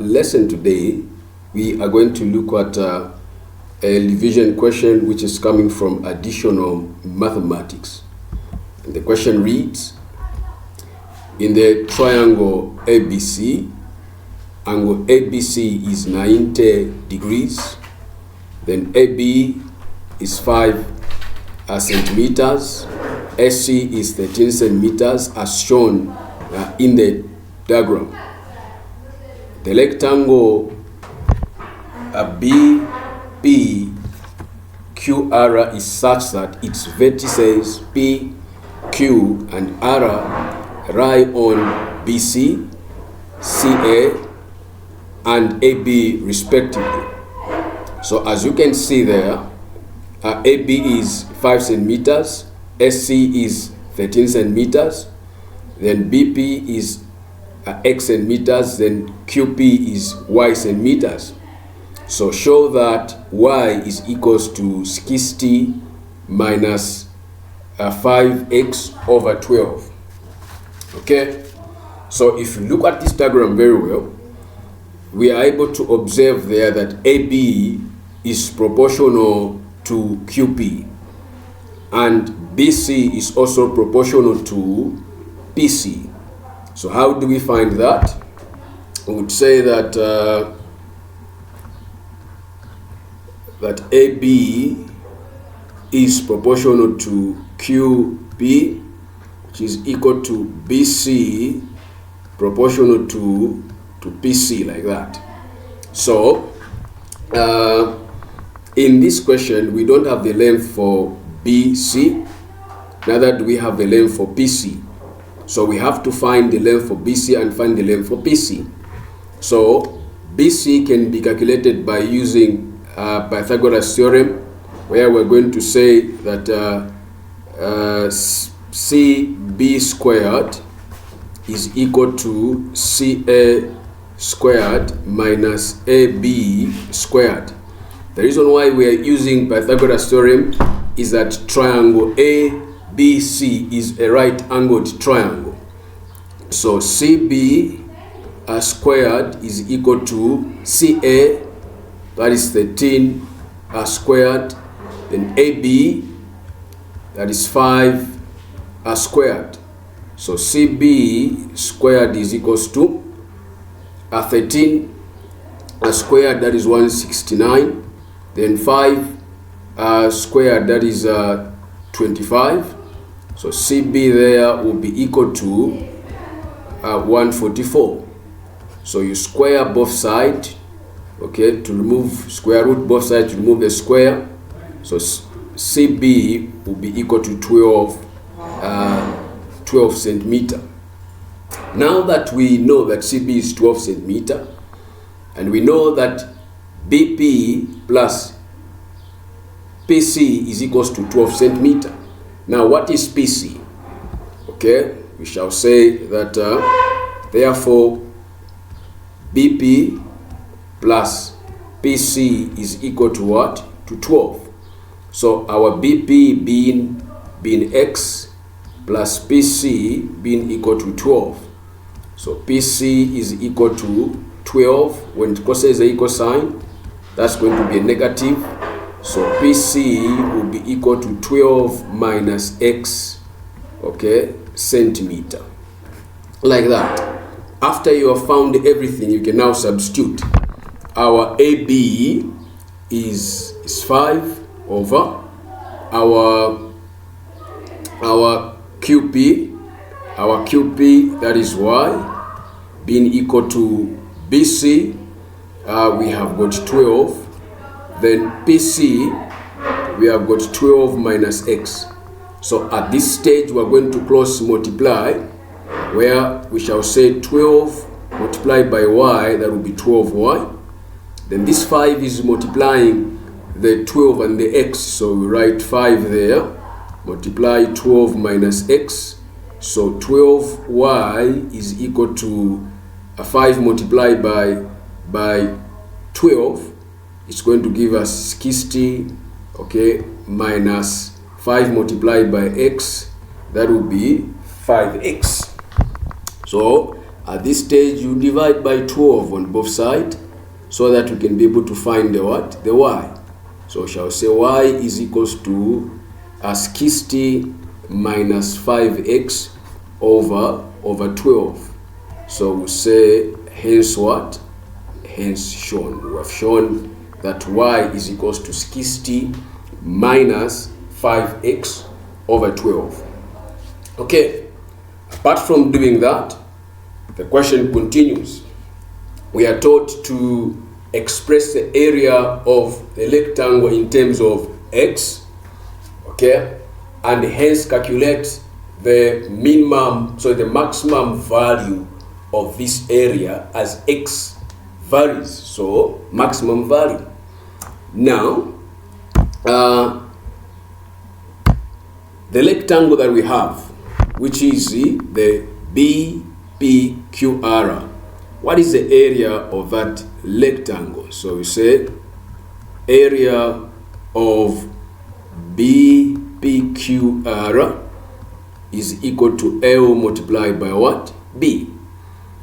Lesson today, we are going to look at a division question which is coming from additional mathematics. And the question reads, in the triangle ABC, angle ABC is 90 degrees, then AB is 5 centimeters, SC is 13 centimeters as shown in the diagram. The rectangle BPQR is such that its vertices P, Q, and R lie on BC, CA, and AB respectively. So as you can see there, AB is 5 centimeters, SC is 13 centimeters, then BP is X centimeters, then QP is Y centimeters. So show that Y is equals to 60 minus 5x over 12. Okay, so if you look at this diagram very well, we are able to observe there that AB is proportional to QP and BC is also proportional to PC. So how do we find that? We would say that that AB is proportional to QP, which is equal to BC proportional to PC, like that. So in this question, we don't have the length for BC, neither do we have the length for PC. So we have to find the length for BC and find the length for PC. So BC can be calculated by using Pythagoras theorem, where we're going to say that CB squared is equal to CA squared minus AB squared. The reason why we are using Pythagoras theorem is that triangle ABC is a right-angled triangle. So CB squared is equal to CA, that is 13 squared, then AB, that is 5 squared. So CB squared is equals to 13 squared, that is 169, then 5 squared, that is 25. So CB there will be equal to 144. So you square both sides, okay, to remove square root both sides, to remove the square. So CB will be equal to 12 centimeter. Now that we know that CB is 12 centimeter, and we know that BP plus PC is equals to 12 centimeter. Now what is PC? Okay, we shall say that therefore BP plus PC is equal to what? To 12. So our BP being X plus PC being equal to 12. So PC is equal to 12. When it crosses the equal sign, that's going to be a negative. So PC will be equal to 12 minus X, okay, centimeter. Like that. After you have found everything, you can now substitute. Our AB is 5 over our QP. Our QP, that is Y, being equal to BC, we have got 12. Then PC, we have got 12 minus X. So at this stage, we're going to cross multiply, where we shall say 12 multiplied by Y, that will be 12Y. Then this 5 is multiplying the 12 and the X, so we write 5 there, multiply 12 minus X. So 12Y is equal to 5 multiplied by 12. It's going to give us 60, okay, minus 5 multiplied by X, that will be 5X. So At this stage, you divide by 12 on both sides so that you can be able to find the what? The y. So we shall say y is equals to 60 minus 5x over 12. So we say hence what? Hence shown. We have shown that y is equals to 60 minus 5x over 12. Okay, apart from doing that, the question continues. We are taught to express the area of the rectangle in terms of x, okay, and hence calculate the minimum, so the maximum value of this area as x varies, so maximum value. Now, the rectangle that we have, which is the BPQR, what is the area of that rectangle? So we say area of BPQR is equal to L multiplied by what? B.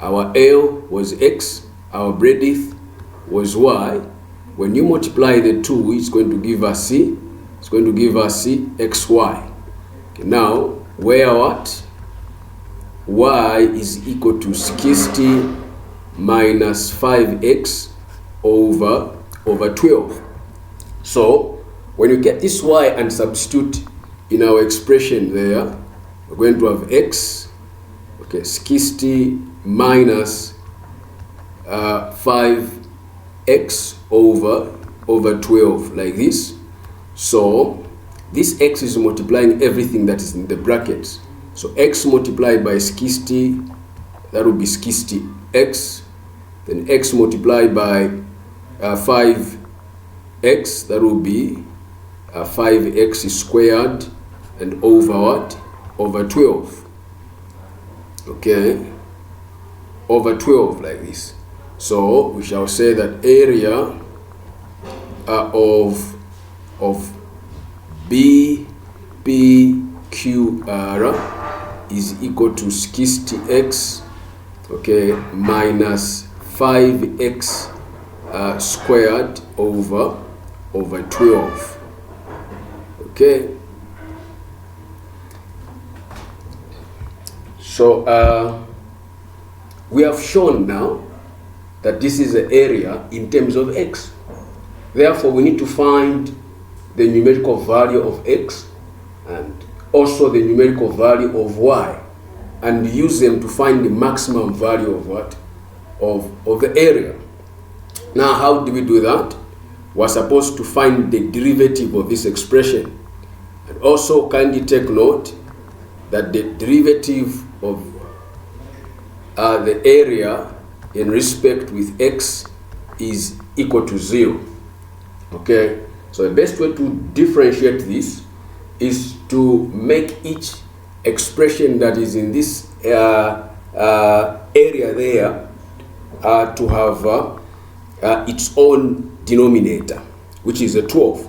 Our L was x, our breadth was y. When you multiply the two, it's going to give us c. It's going to give us xy. Okay, now, where what? Y is equal to 60 minus 5x over 12. So, when you get this y and substitute in our expression there, we're going to have x, okay, 60 minus 5x over 12, like this. So, this x is multiplying everything that is in the brackets. So, x multiplied by 60, that will be 60x. Then x multiplied by 5x, that will be 5x squared, and over what? Over 12. Okay, over 12, like this. So we shall say that area of BPQR is equal to 60x, okay, minus 5x squared over 12. Okay. So we have shown now that this is the area in terms of x. Therefore, we need to find the numerical value of x and also the numerical value of y, and use them to find the maximum value of what? Of the area. Now, how do we do that? We're supposed to find the derivative of this expression. And also, kindly take note that the derivative of the area in respect with x is equal to 0. Okay, so the best way to differentiate this is to make each expression that is in this area there to have its own denominator, which is a 12.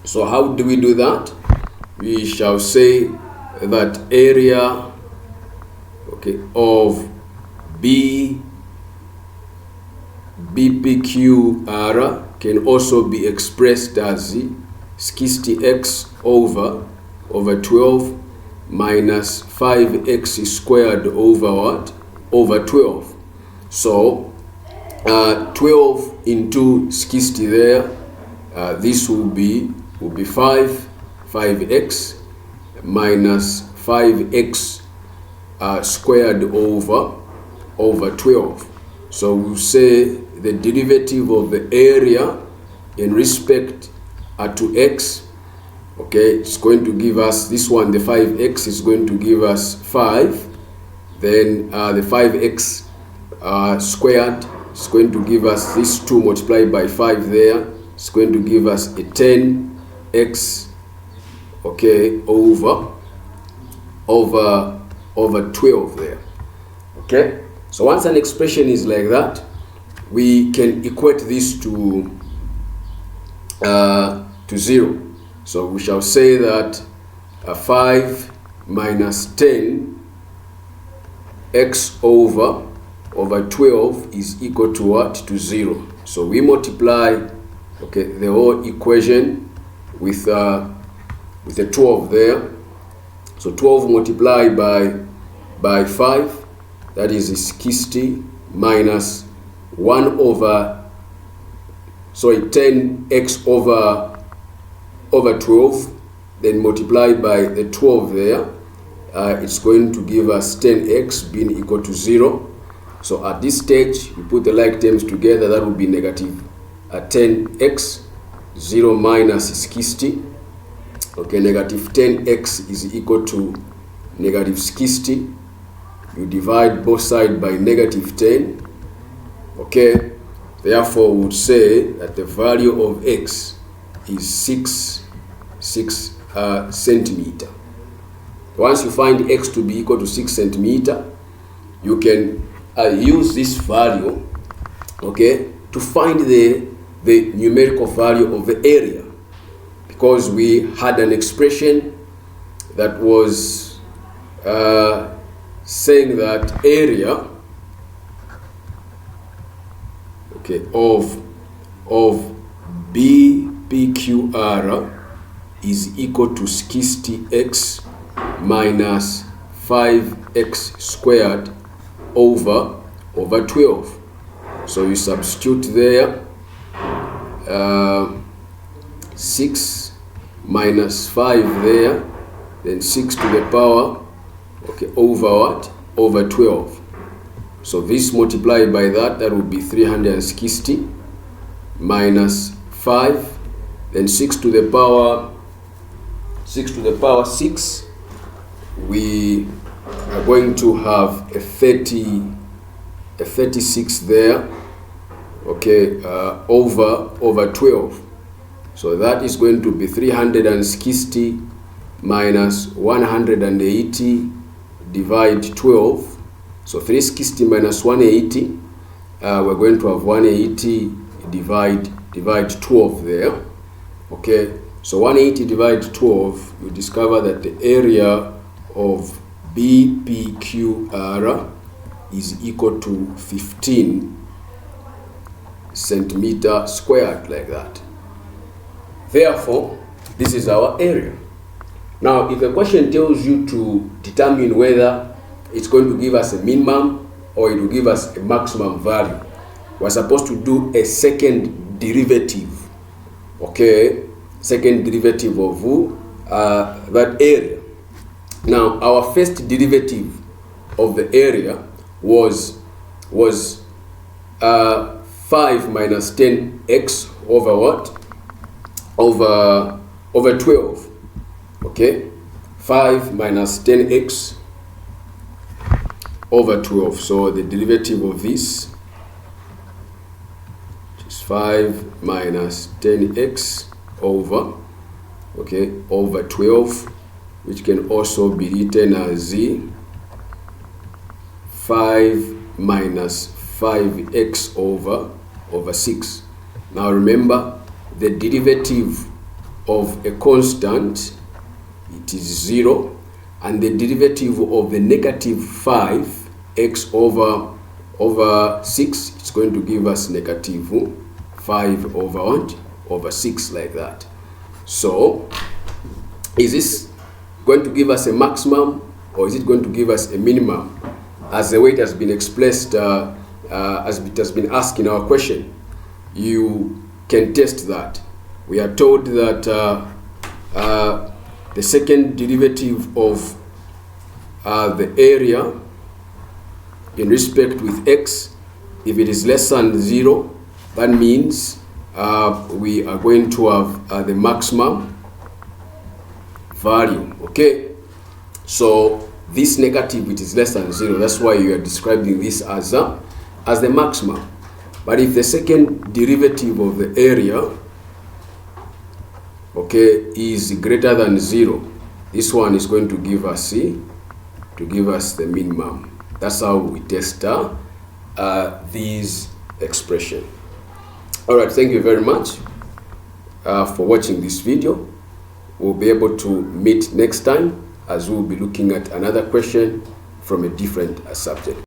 So how do we do that? We shall say that area, okay, of BPQR can also be expressed as 60x over 12 minus 5x squared over what? Over 12. So 12 into 60 there, this will be 5x minus 5x squared over 12. So we'll say the derivative of the area in respect to x, okay, it's going to give us this one, the 5x is going to give us 5, then the 5x squared is going to give us this 2 multiplied by 5 there, it's going to give us a 10x, okay, over 12 there. Okay, so once an expression is like that, we can equate this to 0. So we shall say that 5 minus 10 x over 12 is equal to what? To 0. So we multiply, okay, the whole equation with the 12 there. So 12 multiplied by 5, that is 60 minus 10x over 12, then multiply by the 12 there. It's going to give us 10x being equal to 0. So at this stage, we put the like terms together, that would be negative 10x, 0 minus 60. Okay, negative 10x is equal to negative 60. You divide both sides by negative 10. Okay, therefore we would say that the value of x is 6 centimeter. Once you find x to be equal to 6 centimeter, you can use this value, okay, to find the numerical value of the area, because we had an expression that was saying that area, okay, of BPQR is equal to 60x minus 5x squared over 12. So you substitute there 6 minus 5 there, then 6 to the power, okay, over what? Over 12. So this multiplied by that would be 360 minus 5, then 6 to the power 6. We are going to have a 36 there, okay, over 12. So that is going to be 360 minus 180 divide 12. So 360 minus 180, we're going to have 180 divide 12 there. Okay, so 180 divide 12, you discover that the area of BPQR is equal to 15 centimeter squared, like that. Therefore, this is our area. Now, if a question tells you to determine whether it's going to give us a minimum or it will give us a maximum value, we're supposed to do a second derivative. Okay, second derivative of that area. Now, our first derivative of the area was 5 minus 10x over what? Over 12. Okay, 5 minus 10x over 12. So the derivative of this is 5 minus 10x over 12, which can also be written as 5 minus 5x over 6. Now remember, the derivative of a constant, it is 0, and the derivative of the negative 5x over 6, it's going to give us negative 5 over 6, like that. So is this going to give us a maximum or is it going to give us a minimum, as the way it has been expressed, as it has been asked in our question? You can test that. We are told that the second derivative of the area in respect with x, if it is less than 0, that means we are going to have the maximum value. Okay, so this negative, it is less than 0, that's why you are describing this as the maximum. But if the second derivative of the area, okay, is greater than 0, this one is going to give us the minimum. That's how we test this expression. All right, thank you very much for watching this video. We'll be able to meet next time as we'll be looking at another question from a different subject.